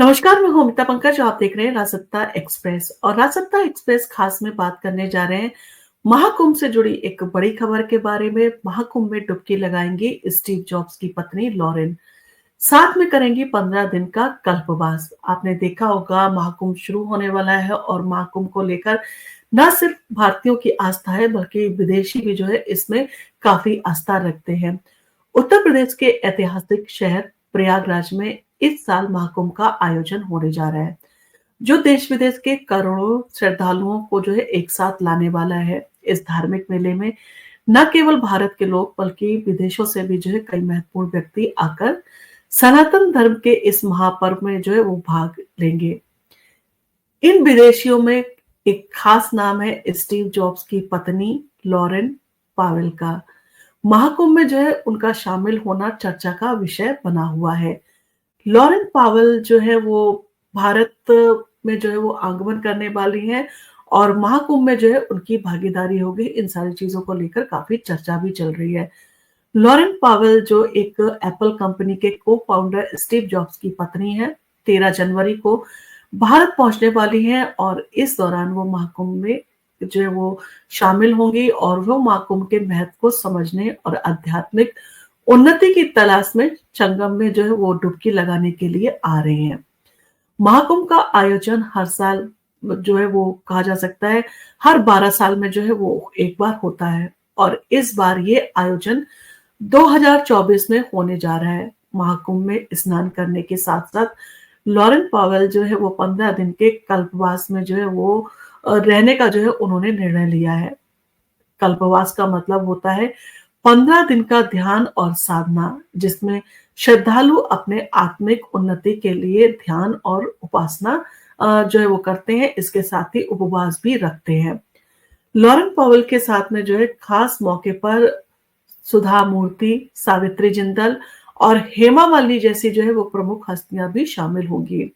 नमस्कार, मैं हूँ अमिता पंकज। आप देख रहे हैं राजसत्ता एक्सप्रेस और राजसत्ता एक्सप्रेस खास में बात करने जा रहे हैं महाकुंभ से जुड़ी एक बड़ी खबर के बारे में। महाकुंभ में डुबकी लगाएंगी स्टीव जॉब्स की पत्नी लॉरेन, साथ में करेंगी 15 दिन का कल्पवास। आपने देखा होगा महाकुंभ शुरू होने वाला है और महाकुंभ को लेकर न सिर्फ भारतीयों की आस्था है बल्कि विदेशी भी जो है इसमें काफी आस्था रखते हैं। उत्तर प्रदेश के ऐतिहासिक शहर प्रयागराज में इस साल महाकुंभ का आयोजन होने जा रहा है, जो देश विदेश के करोड़ों श्रद्धालुओं को जो है एक साथ लाने वाला है। इस धार्मिक मेले में न केवल भारत के लोग बल्कि विदेशों से भी जो है कई महत्वपूर्ण व्यक्ति आकर सनातन धर्म के इस महापर्व में जो है वो भाग लेंगे। इन विदेशियों में एक खास नाम है स्टीव जॉब्स की पत्नी लॉरेन पावेल का। महाकुंभ में जो है उनका शामिल होना चर्चा का विषय बना हुआ है। लॉरेन पावेल जो है वो भारत में जो है वो आगमन करने वाली हैं और महाकुंभ में जो है उनकी भागीदारी होगी। इन सारी चीजों को लेकर काफी चर्चा भी चल रही है। लॉरेन पावेल जो एक एप्पल कंपनी के को-फाउंडर स्टीव जॉब्स की पत्नी है, 13 जनवरी को भारत पहुंचने वाली हैं और इस दौरान वो महाकुंभ में जो है वो शामिल होंगी और वो महाकुंभ के महत्व को समझने और आध्यात्मिक उन्नति की तलाश में संगम में जो है वो डुबकी लगाने के लिए आ रहे हैं। महाकुंभ का आयोजन हर साल जो है वो कहा जा सकता है हर 12 साल में जो है वो एक बार होता है और इस बार ये आयोजन 2024 में होने जा रहा है। महाकुंभ में स्नान करने के साथ-साथ लॉरेन पावेल जो है वो 15 दिन के कल्पवास में जो है वो रहने का जो है उन्होंने निर्णय लिया है। कल्पवास का मतलब होता है 15 दिन का ध्यान और साधना, जिसमें श्रद्धालु अपने आत्मिक उन्नति के लिए ध्यान और उपासना जो है वो करते हैं। इसके साथ ही उपवास भी रखते हैं। लॉरेन पावेल के साथ में जो है खास मौके पर सुधा मूर्ति, सावित्री जिंदल और हेमा मालिनी जैसी जो है वो प्रमुख हस्तियां भी शामिल होंगी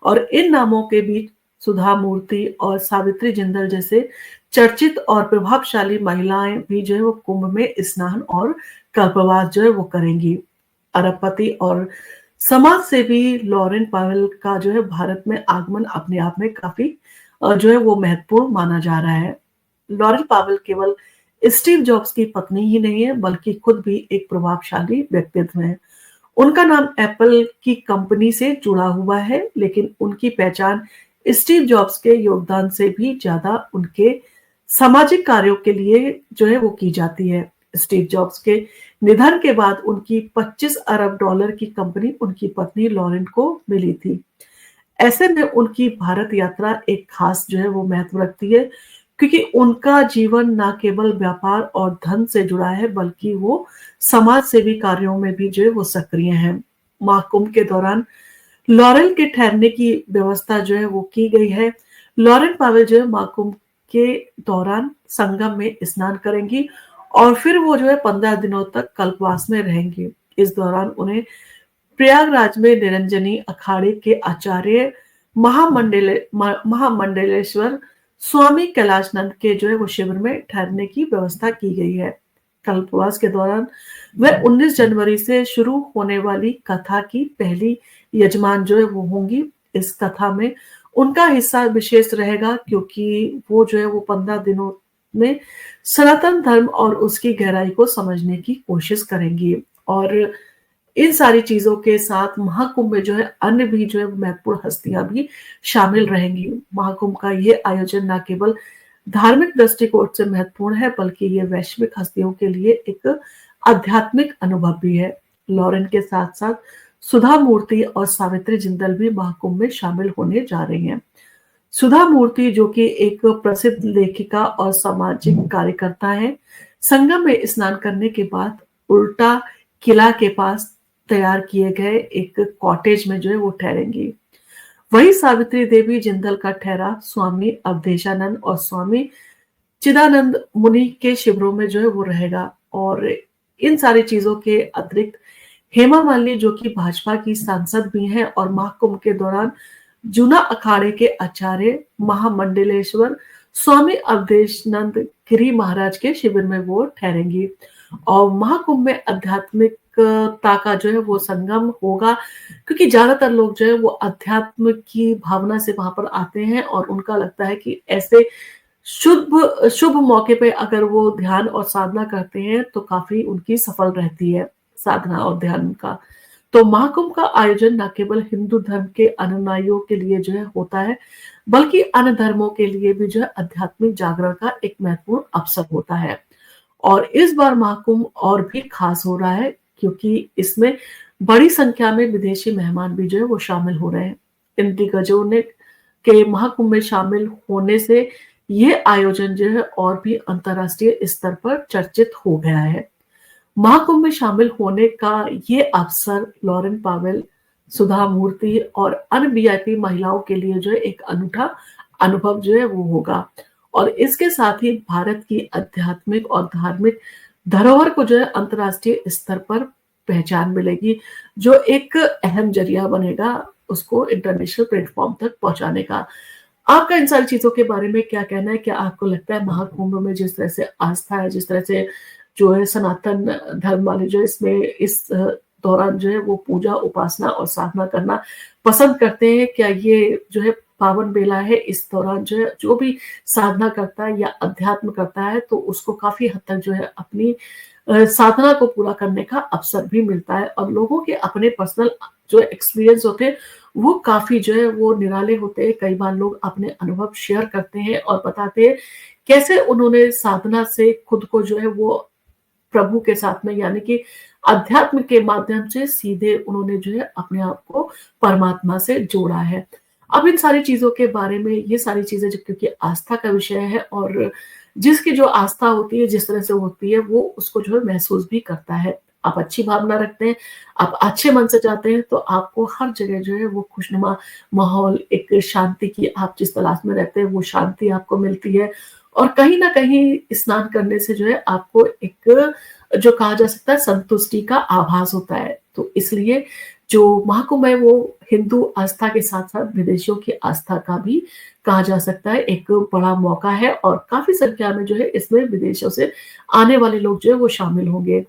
और इन नामों के बीच सुधा मूर्ति और सावित्री जिंदल जैसे चर्चित और प्रभावशाली महिलाएं भी जो है वो कुंभ में स्नान और कल्पवास जो है वो करेंगी। अरबपति और समाज सेवी लॉरेन पावेल का जो है भारत में आगमन अपने आप में काफी जो है वो महत्वपूर्ण माना जा रहा है। लॉरेन पावेल केवल स्टीव जॉब्स की पत्नी ही नहीं है बल्कि खुद भी एक प्रभावशाली व्यक्तित्व है। उनका नाम एप्पल की कंपनी से जुड़ा हुआ है, लेकिन उनकी पहचान स्टीव जॉब्स के योगदान से भी ज्यादा उनके सामाजिक कार्यों के लिए जो है वो की जाती है। स्टीव जॉब्स के निधन के बाद उनकी 25 अरब डॉलर की कंपनी उनकी पत्नी लॉरेन को मिली थी। ऐसे में उनकी भारत यात्रा एक खास जो है वो महत्व रखती है, क्योंकि उनका जीवन न केवल व्यापार और धन से जुड़ा है बल्कि वो समाज सेवी कार्यों में भी जो है वो सक्रिय हैं। महाकुंभ के दौरान लॉरेन के ठहरने की व्यवस्था जो है वो की गई है। लॉरेन पावेल जो है महाकुंभ के दौरान संगम में स्नान करेंगी और फिर वो जो है 15 दिनों तक कल्पवास में रहेंगी। इस दौरान उन्हें प्रयागराज में निरंजनी अखाड़े के आचार्य महामंडलेश्वर स्वामी कैलाशनंद के जो है वो शिविर में ठहरने की व्यवस्था की गई है। कल्पवास के दौरान वह 19 जनवरी से शुरू होने वाली कथा की पहली यजमान जो है वो होंगी। इस कथा में उनका हिस्सा विशेष रहेगा क्योंकि वो जो है वो 15 दिनों में सनातन धर्म और उसकी गहराई को समझने की कोशिश करेंगी और इन सारी चीजों के साथ महाकुंभ में जो है अन्य भी जो है महत्वपूर्ण हस्तियां भी शामिल रहेंगी। महाकुंभ का ये आयोजन न केवल धार्मिक दृष्टिकोण से महत्वपूर्ण है बल्कि ये वैश्विक हस्तियों के लिए एक आध्यात्मिक अनुभव भी है। लॉरेन के साथ साथ सुधा मूर्ति और सावित्री जिंदल भी महाकुंभ में शामिल होने जा रही हैं। सुधा मूर्ति जो कि एक प्रसिद्ध लेखिका और सामाजिक कार्यकर्ता है, संगम में स्नान करने के बाद उल्टा किला के पास तैयार किए गए एक कॉटेज में जो है वो ठहरेंगी। वही सावित्री देवी जिंदल का ठहरा स्वामी अवधेशानंद और स्वामी चिदानंद मुनि के शिविरों में जो है वो रहेगा और इन सारी चीजों के अतिरिक्त हेमा मालिनी जो कि भाजपा की सांसद भी हैं और महाकुंभ के दौरान जूना अखाड़े के आचार्य महामंडलेश्वर स्वामी अवधेशानंद गिरी महाराज के शिविर में वो ठहरेंगी और महाकुंभ में आध्यात्मिक आध्यात्मिकता का जो है वो संगम होगा, क्योंकि ज़्यादातर लोग जो है वो अध्यात्म की भावना से वहाँ पर आते हैं और उनका लगता है कि ऐसे शुभ शुभ मौके पे अगर वो ध्यान और साधना करते हैं तो काफ़ी उनकी सफल रहती है साधना और ध्यान का। तो महाकुंभ का आयोजन न केवल हिंदू धर्म के अनुयायियों के लिए जो है होता है, बल्कि अन्य धर्मों के लिए भी जो है आध्यात्मिक जागरण का एक महत्वपूर्ण अवसर होता है। और इस बार महाकुंभ और भी खास हो रहा है, क्योंकि इसमें बड़ी संख्या में विदेशी मेहमान भी जो है वो शामिल हो रहे हैं। इन दिग्गजों ने के महाकुंभ में शामिल होने से ये आयोजन जो है और भी अंतर्राष्ट्रीय स्तर पर चर्चित हो गया है। महाकुंभ में शामिल होने का ये अवसर लॉरेन पावेल, सुधा मूर्ति और अन्य वीआईपी महिलाओं के लिए जो है एक अनूठा अनुभव जो है वो होगा। और इसके साथ ही भारत की आध्यात्मिक और धार्मिक धरोहर को जो है अंतर्राष्ट्रीय स्तर पर पहचान मिलेगी, जो एक अहम जरिया बनेगा उसको इंटरनेशनल प्लेटफॉर्म तक पहुंचाने का। आपका इन सारी चीज़ों के बारे में क्या कहना है? क्या आपको लगता है महाकुंभ में जिस तरह से आस्था है, जिस तरह से जो है सनातन धर्म वाले जो इसमें इस दौरान जो है वो पूजा, उपासना और साधना करना पसंद करते हैं, क्या ये जो है पावन बेला है, इस दौरान जो है जो भी साधना करता है या अध्यात्म करता है तो उसको काफ़ी हद तक जो है अपनी साधना को पूरा करने का अवसर भी मिलता है और लोगों के अपने पर्सनल जो एक्सपीरियंस होते हैं वो काफ़ी जो है वो निराले होते हैं। कई बार लोग अपने अनुभव शेयर करते हैं और बताते हैं कैसे उन्होंने साधना से खुद को जो है वो प्रभु के साथ में यानी कि अध्यात्म के माध्यम से सीधे उन्होंने जो है अपने आप को परमात्मा से जोड़ा है। अब इन सारी चीज़ों के बारे में ये सारी चीज़ें जो क्योंकि आस्था का विषय है और जिसकी जो आस्था होती है, जिस तरह से होती है, वो उसको जो है महसूस भी करता है। आप अच्छी भावना रखते हैं, आप अच्छे मन से चाहते हैं, तो आपको हर जगह जो है वो खुशनुमा माहौल, एक शांति की आप जिस तलाश में रहते हैं, वो शांति आपको मिलती है और कहीं न कहीं स्नान करने से जो है आपको एक जो कहा जा सकता है संतुष्टि का आभास होता है। तो इसलिए जो महाकुंभ है वो हिंदू आस्था के साथ-साथ विदेशियों की आस्था का भी कहा जा सकता है, एक बड़ा मौका है और काफ़ी संख्या में जो है इसमें विदेशों से आने वाले लोग जो है वो शामिल होंगे।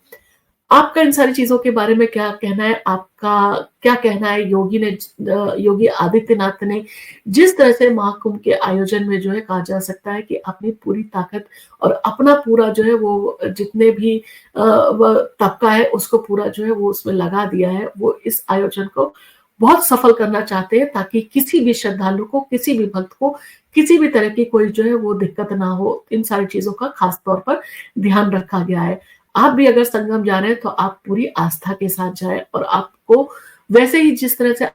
आपका इन सारी चीज़ों के बारे में क्या कहना है? आपका क्या कहना है योगी आदित्यनाथ ने जिस तरह से महाकुंभ के आयोजन में जो है कहा जा सकता है कि अपनी पूरी ताकत और अपना पूरा जो है वो जितने भी व तबका है उसको पूरा जो है वो उसमें लगा दिया है। वो इस आयोजन को बहुत सफल करना चाहते हैं ताकि किसी भी श्रद्धालु को, किसी भी भक्त को, किसी भी तरह की कोई जो है वो दिक्कत ना हो। इन सारी चीज़ों का खास तौर पर ध्यान रखा गया है। आप भी अगर संगम जा रहे हैं तो आप पूरी आस्था के साथ जाएँ और आपको वैसे ही जिस तरह से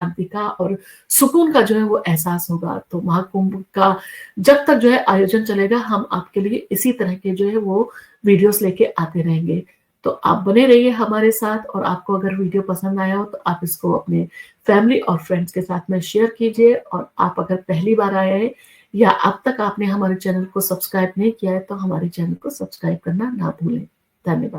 शांति का और सुकून का जो है वो एहसास होगा। तो महाकुंभ का जब तक जो है आयोजन चलेगा हम आपके लिए इसी तरह के जो है वो वीडियोज़ लेके आते रहेंगे। तो आप बने रहिए हमारे साथ और आपको अगर वीडियो पसंद आया हो तो आप इसको अपने फैमिली और फ्रेंड्स के साथ में शेयर कीजिए और आप अगर पहली बार आए हैं या अब तक आपने हमारे चैनल को सब्सक्राइब नहीं किया है तो हमारे चैनल को सब्सक्राइब करना ना भूलें। धन्यवाद।